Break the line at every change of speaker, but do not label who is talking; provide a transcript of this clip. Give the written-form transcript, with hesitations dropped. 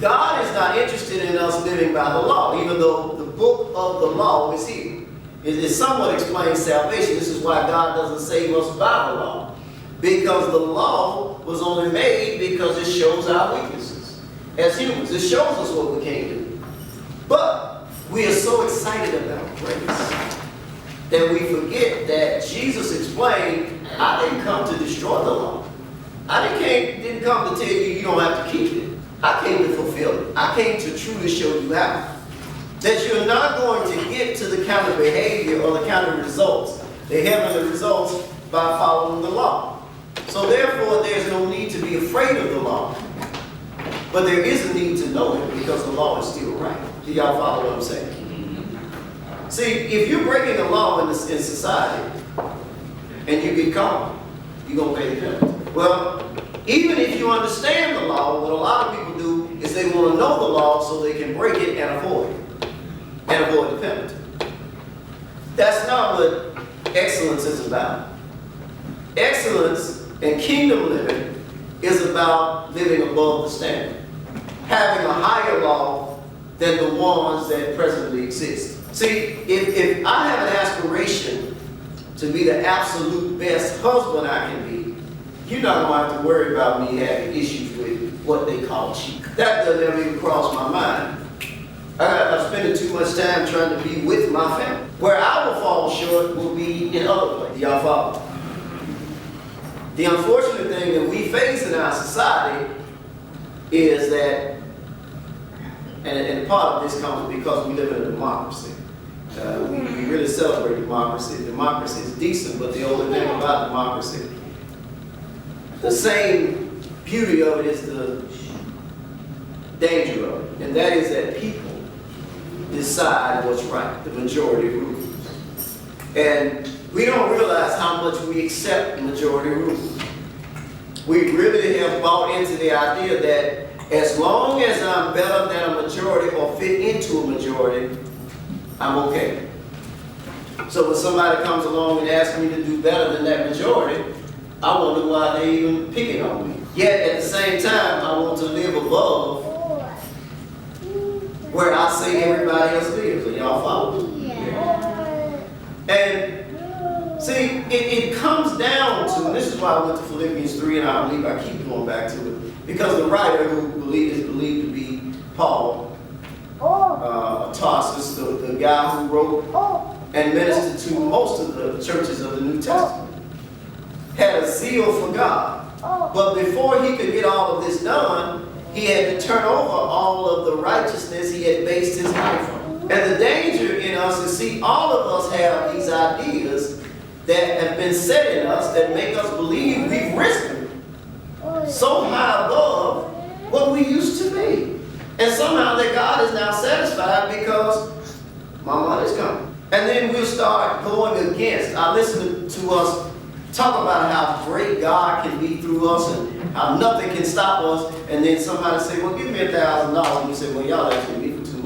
God is not interested in us living by the law, even though the book of the law is here. It somewhat explains salvation. This is why God doesn't save us by the law. Because the law was only made because it shows our weaknesses as humans. It shows us what we can't do. But we are so excited about grace that we forget that Jesus explained, I didn't come to destroy the law. I didn't come to tell you you don't have to keep it. I came to fulfill it. I came to truly show you how. That you're not going to get to the kind of behavior or the kind of results, the heavenly results, by following the law. So therefore, there's no need to be afraid of the law. But there is a need to know it because the law is still right. Do y'all follow what I'm saying? See, if you're breaking the law in society and you get caught, you're going to pay the penalty. Well, even if you understand the law, what a lot of people do is they want to know the law so they can break it and avoid it. And avoid the penalty. That's not what excellence is about. Excellence and kingdom living is about living above the standard. Having a higher law than the ones that presently exist. See, if I have an aspiration to be the absolute best husband I can be, you're not going to have to worry about me having issues with what they call cheat. That doesn't ever even cross my mind. I'm spending too much time trying to be with my family. Where I will fall short will be in other places. Y'all follow? The unfortunate thing that we face in our society is that, and part of this comes because we live in a democracy. We really celebrate democracy. Democracy is decent, but the only thing about democracy, the same beauty of it is the danger of it. And that is that people decide what's right. The majority rules. And we don't realize how much we accept majority rules. We really have bought into the idea that as long as I'm better than a majority or fit into a majority, I'm okay. So when somebody comes along and asks me to do better than that majority, I wonder why they're even picking on me. Yet at the same time, I want to live above where I say everybody else lives. Are y'all follow? Yeah. And see, it comes down to, and this is why I went to Philippians 3, and I believe I keep going back to it, because the writer who is believed to be Paul, Tarsus, the guy who wrote and ministered to most of the churches of the New Testament, had a zeal for God. But before he could get all of this done, he had to turn over all of the righteousness he had based his life on. And the danger in us is, see, all of us have these ideas that have been set in us that make us believe we've risen so high above what we used to be. And somehow that God is now satisfied because my money's coming. And then we'll start going against. I listen to us talk about how great God can be through us and how nothing can stop us. And then somebody say, well, give me $1,000. And you say, well, y'all asking me for $200.